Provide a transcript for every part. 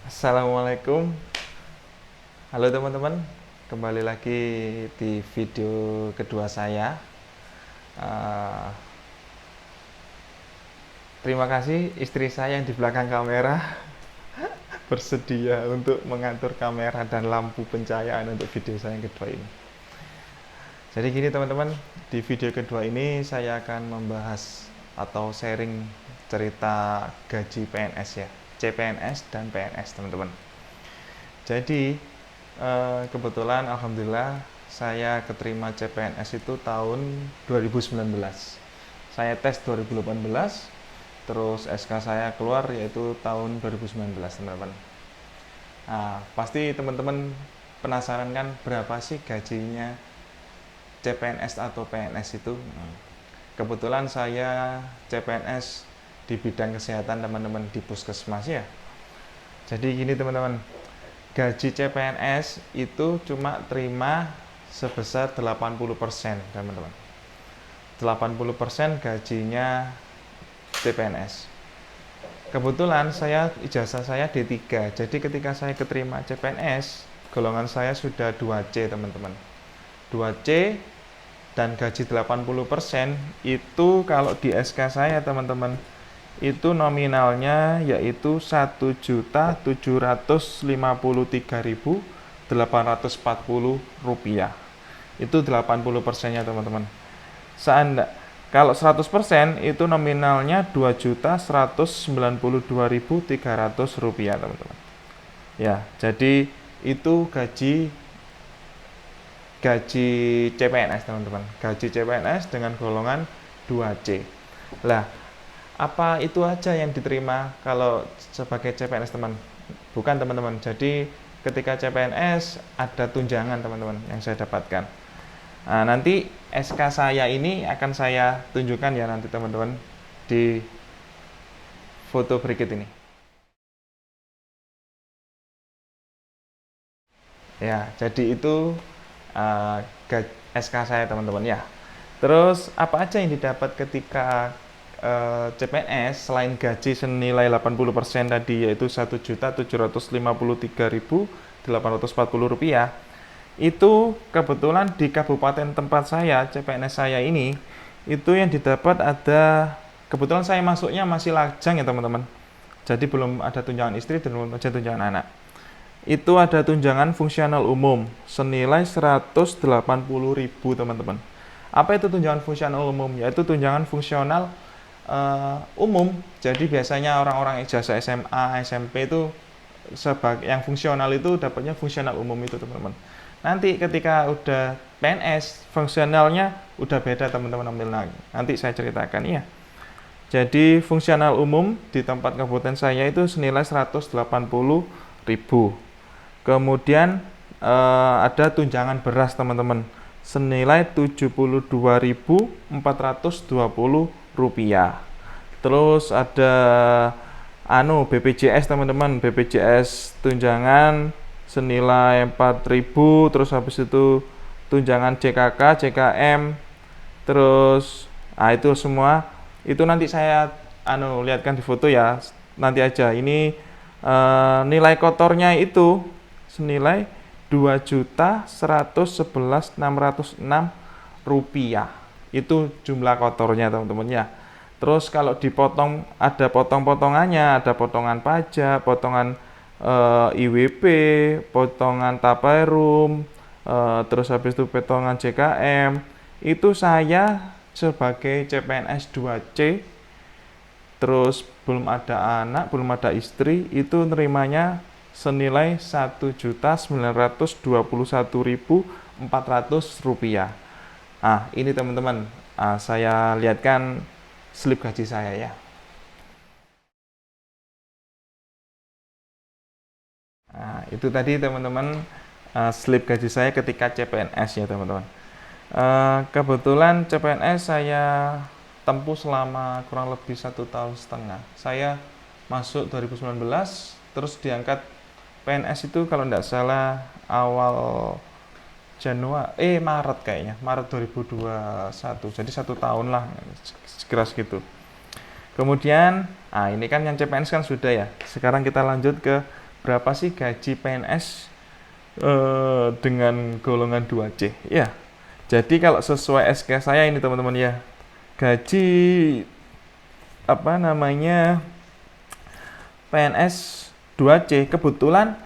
Assalamualaikum. Halo teman-teman, kembali lagi di video kedua saya. Terima kasih istri saya yang di belakang kamera bersedia untuk mengatur kamera dan lampu pencahayaan untuk video saya yang kedua ini. Jadi gini teman-teman, di video kedua ini saya akan membahas atau sharing cerita gaji PNS ya, CPNS dan PNS teman-teman. Jadi kebetulan alhamdulillah saya keterima CPNS itu tahun 2019. Saya tes 2018, terus SK saya keluar yaitu tahun 2019 teman-teman. Nah, pasti teman-teman penasaran kan berapa sih gajinya CPNS atau PNS itu. Kebetulan saya CPNS di bidang kesehatan teman-teman di puskesmas ya. Jadi gini teman-teman, gaji CPNS itu cuma terima sebesar 80% teman-teman. 80% gajinya CPNS. Kebetulan ijazah saya D3. Jadi ketika saya keterima CPNS, golongan saya sudah 2C teman-teman. 2C dan gaji 80% itu kalau di SK saya teman-teman itu nominalnya yaitu 1.753.840 rupiah. Itu 80%-nya teman-teman. Kalau 100% itu nominalnya 2.192.300 rupiah teman-teman. Ya, jadi itu gaji CPNS teman-teman. Gaji CPNS dengan golongan 2C. Lah, apa itu aja yang diterima kalau sebagai CPNS teman? Bukan teman-teman. Jadi ketika CPNS ada tunjangan teman-teman yang saya dapatkan. Nah, nanti SK saya ini akan saya tunjukkan ya nanti teman-teman di foto berikut ini. Ya, jadi itu SK saya teman-teman ya. Terus apa aja yang didapat ketika CPNS selain gaji senilai 80% tadi yaitu 1.753.840 rupiah. Itu kebetulan di kabupaten tempat saya CPNS saya ini itu yang didapat ada, kebetulan saya masuknya masih lajang ya teman-teman. Jadi belum ada tunjangan istri dan belum ada tunjangan anak. Itu ada tunjangan fungsional umum senilai 180.000 teman-teman. Apa itu tunjangan fungsional umum? Yaitu tunjangan fungsional umum. Jadi biasanya orang-orang ijazah SMA, SMP itu sebagai yang fungsional itu dapatnya fungsional umum itu teman-teman. Nanti ketika udah PNS fungsionalnya udah beda teman-teman ambil nanti saya ceritakan ya. Jadi fungsional umum di tempat kabupaten saya itu senilai 180.000. Kemudian ada tunjangan beras teman-teman senilai 72.420 rupiah. Terus ada BPJS teman-teman, BPJS tunjangan senilai 4.000. Terus habis itu tunjangan JKK, JKM. Terus itu semua itu nanti saya lihatkan di foto ya. Nanti aja ini nilai kotornya itu senilai 2.111.606 rupiah. Itu jumlah kotornya teman-teman ya. Terus kalau dipotong ada potong-potongannya, ada potongan pajak, potongan IWP, potongan Taperum, terus habis itu potongan JKM. Itu saya sebagai CPNS 2C, terus belum ada anak, belum ada istri, itu nerimanya senilai 1.921.400 rupiah. Ini teman-teman, saya lihatkan slip gaji saya ya. Itu tadi teman-teman slip gaji saya ketika CPNS ya teman-teman. Kebetulan CPNS saya tempuh selama kurang lebih 1,5 tahun. Saya masuk 2019, terus diangkat PNS itu kalau tidak salah awal Maret kayaknya, Maret 2021. Jadi 1 tahun lah, sekira segitu. Kemudian, ini kan yang CPNS kan sudah ya. Sekarang kita lanjut ke berapa sih gaji PNS dengan golongan 2C. Ya, jadi kalau sesuai SK saya ini teman-teman ya, gaji apa namanya PNS 2C kebetulan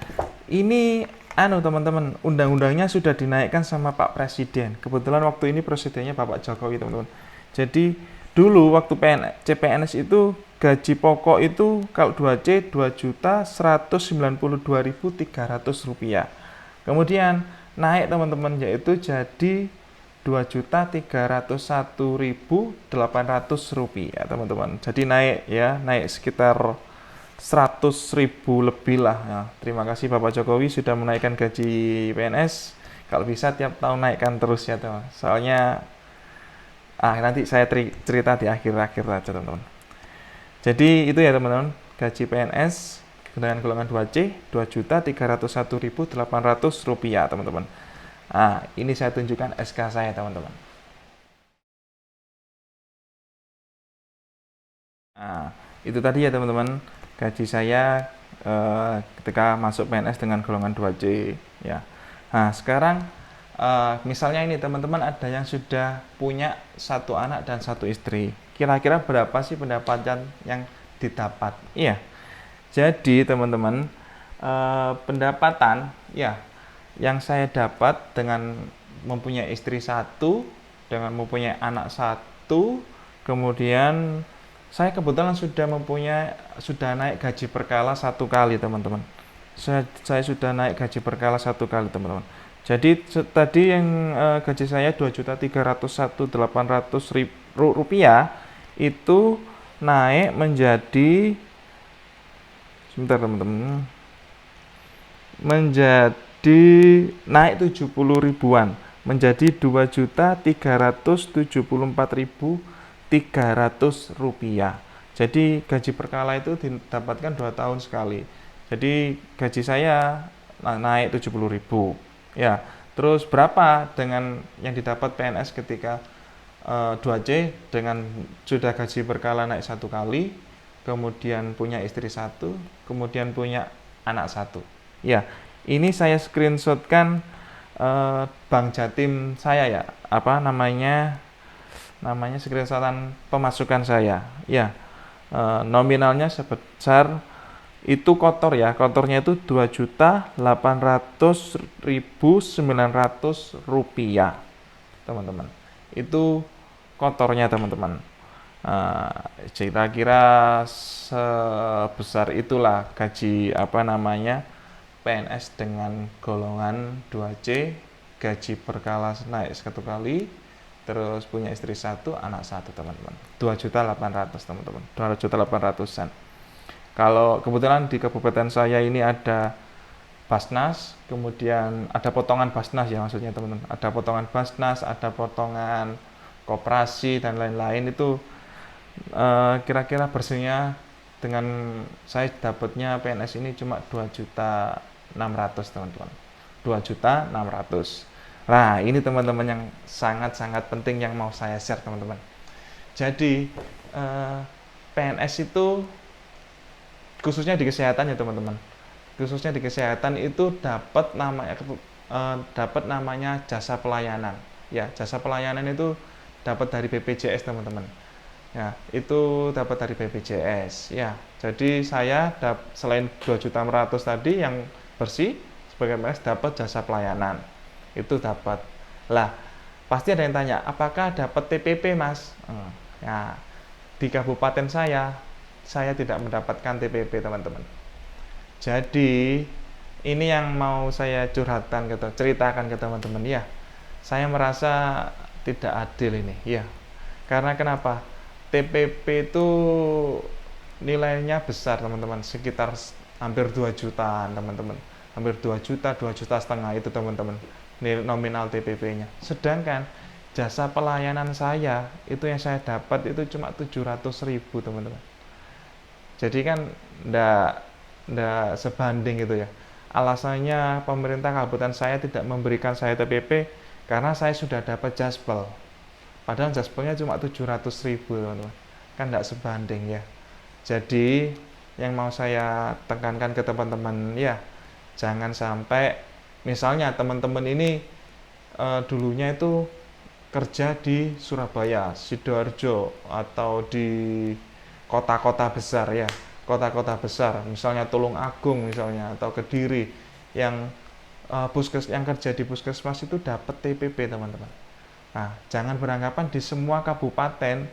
ini teman-teman, undang-undangnya sudah dinaikkan sama Pak Presiden. Kebetulan waktu ini presidennya Bapak Jokowi, teman-teman. Jadi dulu waktu CPNS itu gaji pokok itu kalau 2C 2.192.300 rupiah. Kemudian naik teman-teman, yaitu jadi 2.301.800 rupiah, teman-teman. Jadi naik sekitar 100.000 lebih lah ya. Terima kasih Bapak Jokowi sudah menaikkan gaji PNS. Kalau bisa tiap tahun naikkan terus ya teman. Soalnya nanti saya cerita di akhir-akhir aja teman-teman. Jadi itu ya teman-teman, gaji PNS dengan golongan 2C 2.301.800 rupiah teman-teman. Ini saya tunjukkan SK saya teman-teman. Itu tadi ya teman-teman, gaji saya ketika masuk PNS dengan golongan 2C ya. Sekarang misalnya ini teman-teman ada yang sudah punya 1 anak dan 1 istri. Kira-kira berapa sih pendapatan yang didapat? Iya. Jadi teman-teman, pendapatan ya yang saya dapat dengan mempunyai istri 1, dengan mempunyai anak 1, kemudian saya kebetulan sudah naik gaji berkala 1 kali teman-teman. Saya sudah naik gaji berkala 1 kali teman-teman. Jadi tadi yang gaji saya 2.301.800 rupiah itu naik menjadi sebentar teman-teman, naik 70 ribuan menjadi 2.374.300 rupiah. Jadi gaji berkala itu didapatkan 2 tahun sekali. Jadi gaji saya naik 70.000 ya. Terus berapa dengan yang didapat PNS ketika 2C dengan sudah gaji berkala naik 1 kali, kemudian punya istri 1, kemudian punya anak 1 ya. Ini saya screenshotkan Bank Jatim saya ya, namanya screenshotan pemasukan saya ya. Nominalnya sebesar itu kotornya itu 2.800.900 rupiah teman-teman. Itu kotornya teman-teman. Kira-kira sebesar itulah gaji PNS dengan golongan 2C, gaji berkala naik 1 kali, terus punya istri 1, anak 1 teman-teman. 2.800.000 teman-teman, 2.800.000-an. Kalau kebetulan di kabupaten saya ini ada Basnas, kemudian ada potongan Basnas ya maksudnya teman-teman. Ada potongan Basnas, ada potongan koperasi dan lain-lain. Itu kira-kira bersihnya dengan saya dapatnya PNS ini cuma 2.600.000 teman-teman. 2.600.000. Nah, ini teman-teman yang sangat-sangat penting yang mau saya share teman-teman. Jadi PNS itu khususnya di kesehatan ya teman-teman. Khususnya di kesehatan itu dapat namanya jasa pelayanan. Ya, jasa pelayanan itu dapat dari BPJS teman-teman. Ya, itu dapat dari BPJS. Ya, jadi saya selain 2.600.000 tadi yang bersih sebagai PNS dapat jasa pelayanan. Itu dapat. Lah, pasti ada yang tanya, apakah dapat TPP, Mas? Ya, di kabupaten saya tidak mendapatkan TPP, teman-teman. Jadi, ini yang mau saya ceritakan ke teman-teman ya. Saya merasa tidak adil ini, ya. Karena kenapa? TPP itu nilainya besar, teman-teman, sekitar hampir 2 jutaan, teman-teman. Hampir 2 juta, 2,5 juta itu, teman-teman. Nominal TPP-nya. Sedangkan jasa pelayanan saya itu yang saya dapat itu cuma 700.000, teman-teman. Jadi kan ndak sebanding gitu ya. alasannya pemerintah kabupaten saya tidak memberikan saya TPP karena saya sudah dapat jaspel. Padahal jaspelnya cuma 700.000 teman-teman. Kan tidak sebanding ya. Jadi yang mau saya tekankan ke teman-teman ya, jangan sampai misalnya teman-teman ini dulunya itu kerja di Surabaya, Sidoarjo, atau di kota-kota besar ya, kota-kota besar, misalnya Tulungagung misalnya, atau Kediri, yang yang kerja di puskesmas itu dapat TPP teman-teman. Nah, jangan beranggapan di semua kabupaten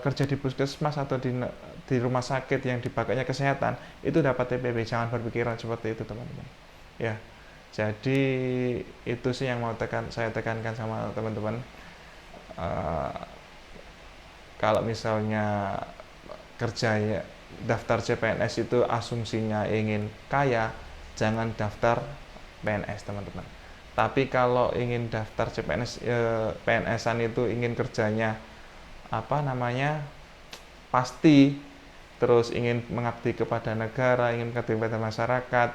kerja di puskesmas atau di rumah sakit yang dipakainya kesehatan itu dapat TPP. Jangan berpikiran seperti itu teman-teman. Ya, jadi itu sih yang mau saya tekankan sama teman-teman. Kalau misalnya kerja ya, daftar CPNS itu asumsinya ingin kaya, jangan daftar PNS teman-teman. Tapi kalau ingin daftar CPNS, PNS-an itu ingin kerjanya apa namanya pasti, terus ingin mengabdi kepada negara, ingin mengabdi kepada masyarakat,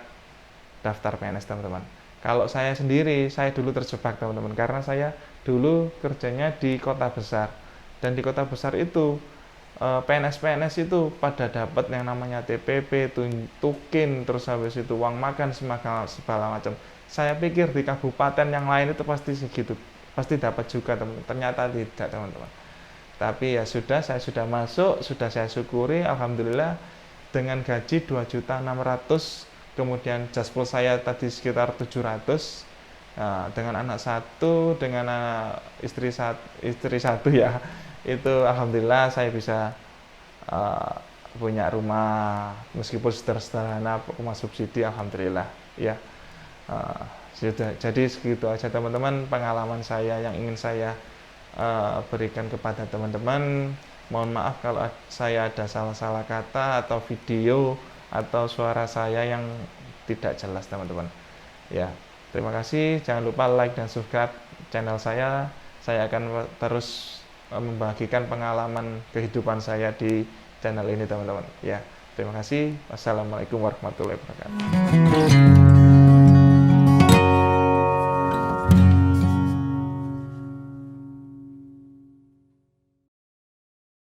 daftar PNS teman-teman. Kalau saya sendiri, saya dulu terjebak teman-teman, karena saya dulu kerjanya di kota besar, dan di kota besar itu PNS itu pada dapat yang namanya TPP, tukin, terus habis itu uang makan segala macam. Saya pikir di kabupaten yang lain itu pasti segitu, pasti dapat juga teman-teman. Ternyata tidak teman-teman. Tapi ya sudah, saya sudah masuk, sudah saya syukuri, alhamdulillah dengan gaji 2.600.000, kemudian jaspel saya tadi sekitar 700. Nah, dengan anak satu, dengan istri satu ya, itu alhamdulillah saya bisa punya rumah meskipun sederhana, rumah subsidi, alhamdulillah ya. Sudah, jadi segitu aja teman-teman pengalaman saya yang ingin saya berikan kepada teman-teman. Mohon maaf kalau saya ada salah-salah kata atau video atau suara saya yang tidak jelas teman-teman ya. Terima kasih, jangan lupa like dan subscribe channel saya. Saya akan terus membagikan pengalaman kehidupan saya di channel ini teman-teman ya. Terima kasih. Wassalamualaikum warahmatullahi wabarakatuh.